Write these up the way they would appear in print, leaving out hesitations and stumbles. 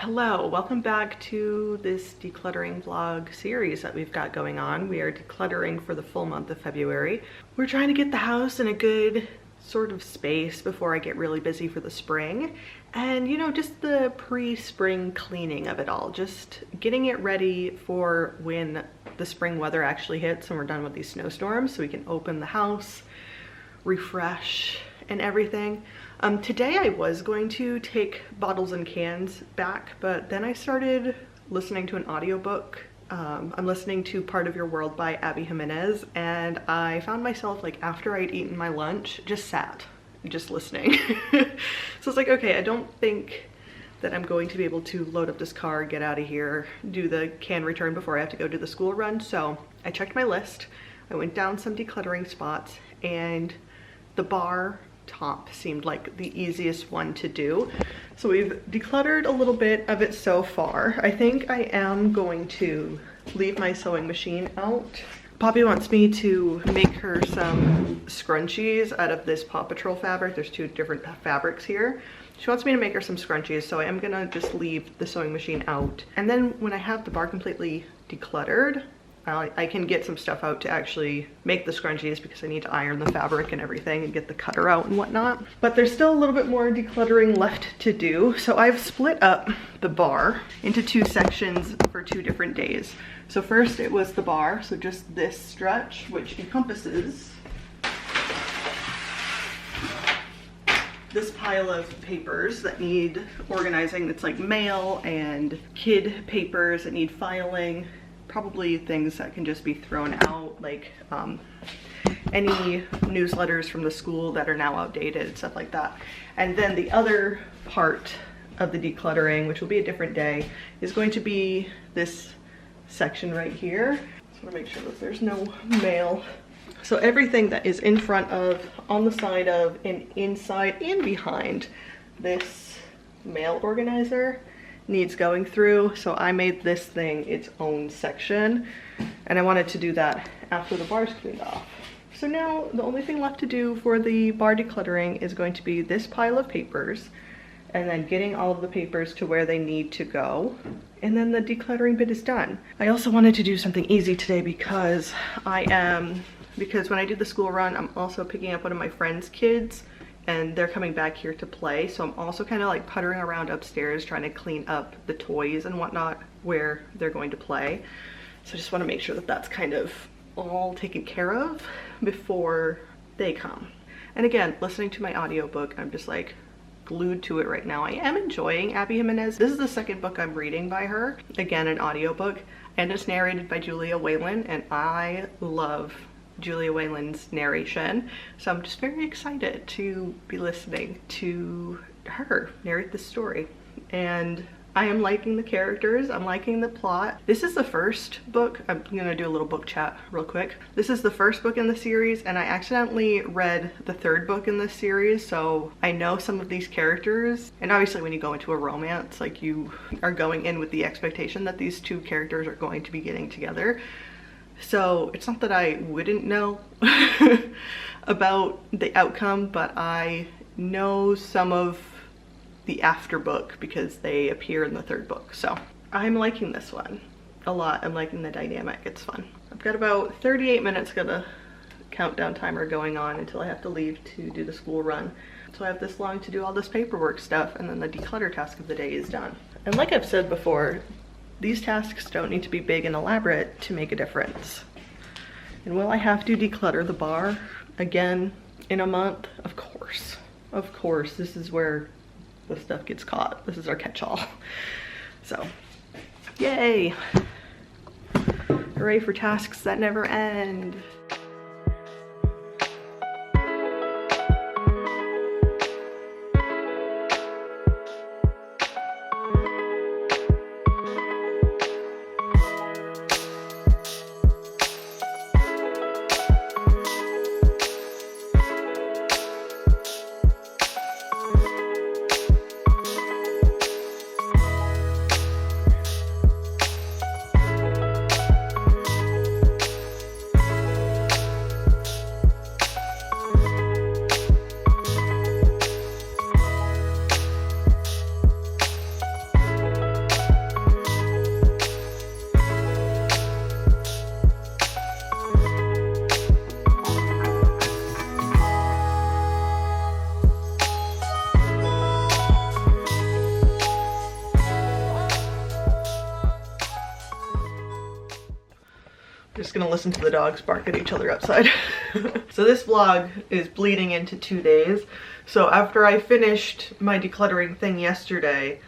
Hello, welcome back to this decluttering vlog series that we've got going on. We are decluttering for the full month of February. We're trying to get the house in a good sort of space before I get really busy for the spring. And just the pre-spring cleaning of it all, just getting it ready for when the spring weather actually hits and we're done with these snowstorms so we can open the house, refresh, and everything. Today I was going to take bottles and cans back, but then I started listening to an audiobook. I'm listening to Part of Your World by Abby Jimenez, and I found myself, like, after I'd eaten my lunch, just listening. So it's like, okay, I don't think that I'm going to be able to load up this car, get out of here, do the can return before I have to go do the school run. So I checked my list, I went down some decluttering spots, and the bar top seemed like the easiest one to do. So we've decluttered a little bit of it so far. I think I am going to leave my sewing machine out. Poppy wants me to make her some scrunchies out of this Paw Patrol fabric. There's two different fabrics here. She wants me to make her some scrunchies, so I am gonna just leave the sewing machine out. And then when I have the bar completely decluttered, I can get some stuff out to actually make the scrunchies because I need to iron the fabric and everything and get the cutter out and whatnot. But there's still a little bit more decluttering left to do. So I've split up the bar into two sections for 2 different days. So first it was the bar, so just this stretch, which encompasses this pile of papers that need organizing. It's like mail and kid papers that need filing. Probably things that can just be thrown out, like any newsletters from the school that are now outdated, stuff like that. And then the other part of the decluttering, which will be a different day, is going to be this section right here. Just want to make sure that there's no mail. So everything that is in front of, on the side of, and inside and behind this mail organizer needs going through. So I made this thing its own section, and I wanted to do that after the bar's cleaned off. So now the only thing left to do for the bar decluttering is going to be this pile of papers, and then getting all of the papers to where they need to go, and then the decluttering bit is done. I also wanted to do something easy today because when I do the school run, I'm also picking up one of my friend's kids, and they're coming back here to play. So I'm also kind of like puttering around upstairs trying to clean up the toys and whatnot where they're going to play. So I just want to make sure that that's kind of all taken care of before they come. And again, listening to my audiobook, I'm just like glued to it right now. I am enjoying Abby Jimenez. This is the second book I'm reading by her. Again, an audiobook, and it's narrated by Julia Whalen, and I love Julia Whalen's narration, so I'm just very excited to be listening to her narrate the story. And I am liking the characters, I'm liking the plot. This is the first book. I'm gonna do a little book chat real quick. This is the first book in the series, and I accidentally read the third book in this series, so I know some of these characters. And obviously when you go into a romance, like, you are going in with the expectation that these two characters are going to be getting together. So it's not that I wouldn't know about the outcome, but I know some of the after book because they appear in the third book. So I'm liking this one a lot. I'm liking the dynamic. It's fun. I've got about 38 minutes, got a countdown timer going on until I have to leave to do the school run. So I have this long to do all this paperwork stuff, and then the declutter task of the day is done. And like I've said before, these tasks don't need to be big and elaborate to make a difference. And will I have to declutter the bar again in a month? Of course. Of course, this is where the stuff gets caught. This is our catch-all. So, yay! Hooray for tasks that never end. Just gonna listen to the dogs bark at each other outside. So this vlog is bleeding into 2 days. So after I finished my decluttering thing yesterday,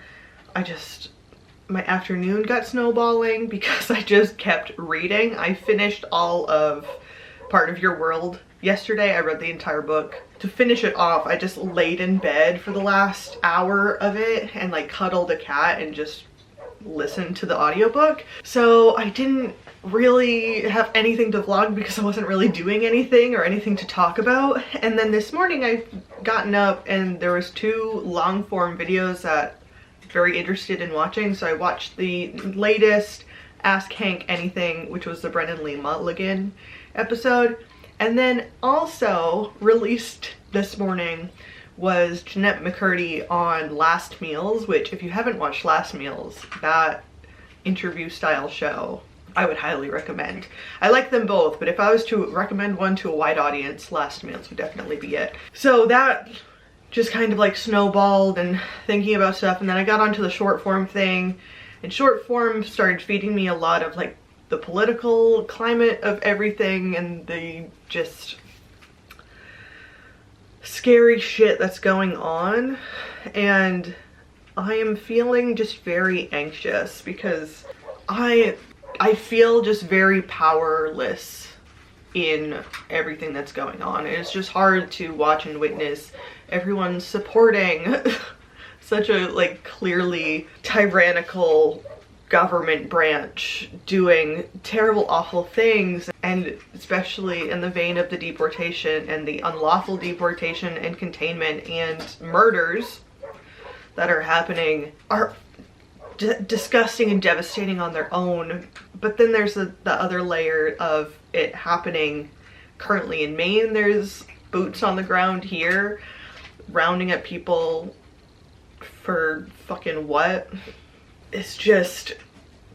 my afternoon got snowballing because I just kept reading. I finished all of Part of Your World yesterday. I read the entire book. To finish it off, I just laid in bed for the last hour of it and like cuddled a cat and just listened to the audiobook. So I didn't really have anything to vlog because I wasn't really doing anything or anything to talk about. And then this morning I've gotten up and there was 2 long form videos that I'm very interested in watching. So I watched the latest Ask Hank Anything, which was the Brennan Lee Mulligan episode. And then also released this morning was Jeanette McCurdy on Last Meals, which if you haven't watched Last Meals, that interview style show, I would highly recommend. I like them both, but if I was to recommend one to a wide audience, Last Meals would definitely be it. So that just kind of like snowballed and thinking about stuff, and then I got onto the short form thing, and short form started feeding me a lot of like the political climate of everything and the just scary shit that's going on. And I am feeling just very anxious because I feel just very powerless in everything that's going on. And it's just hard to watch and witness everyone supporting such a like clearly tyrannical government branch doing terrible, awful things, and especially in the vein of the deportation and the unlawful deportation and containment and murders that are happening are disgusting and devastating on their own. But then there's the other layer of it happening currently in Maine. There's boots on the ground here rounding up people for fucking what? It's just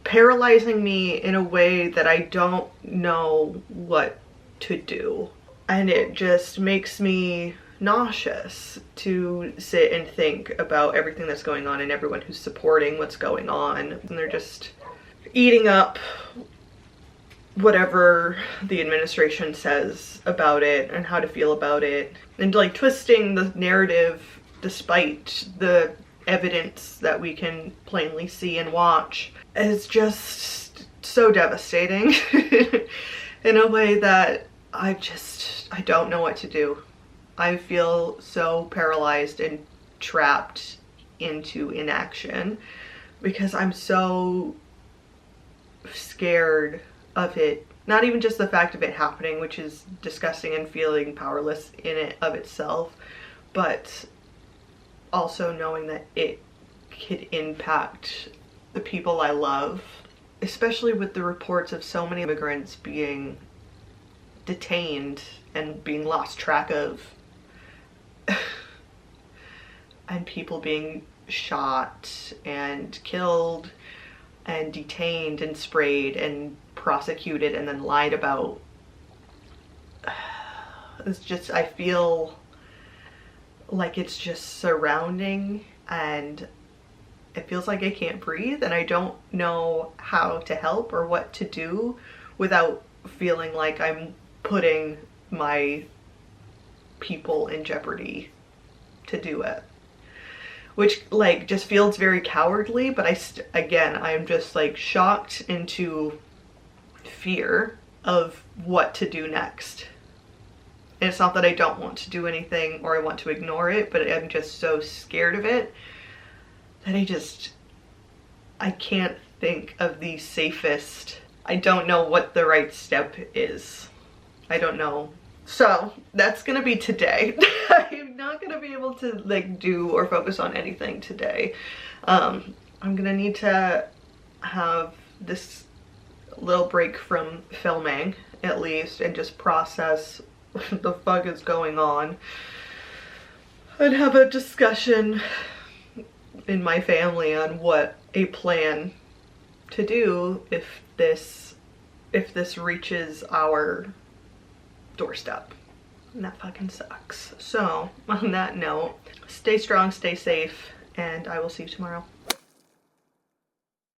paralyzing me in a way that I don't know what to do. And it just makes me nauseous to sit and think about everything that's going on and everyone who's supporting what's going on. And they're just eating up whatever the administration says about it and how to feel about it, and like twisting the narrative despite the evidence that we can plainly see and watch. Is just so devastating in a way that I don't know what to do. I feel so paralyzed and trapped into inaction because I'm so scared of it. Not even just the fact of it happening, which is disgusting and feeling powerless in it of itself, but also knowing that it could impact the people I love, especially with the reports of so many immigrants being detained and being lost track of, and people being shot and killed and detained and sprayed and prosecuted and then lied about. It's just, I feel like it's just surrounding, and it feels like I can't breathe, and I don't know how to help or what to do without feeling like I'm putting my people in jeopardy to do it. Which like just feels very cowardly, but I'm just like shocked into fear of what to do next. And it's not that I don't want to do anything or I want to ignore it, but I'm just so scared of it that I can't think of the safest. I don't know what the right step is. I don't know. So that's gonna be today. I'm not gonna be able to like do or focus on anything today. I'm gonna need to have this little break from filming at least and just process what the fuck is going on and have a discussion in my family on what a plan to do if this reaches our doorstep. And that fucking sucks. So on that note, stay strong, stay safe, and I will see you tomorrow.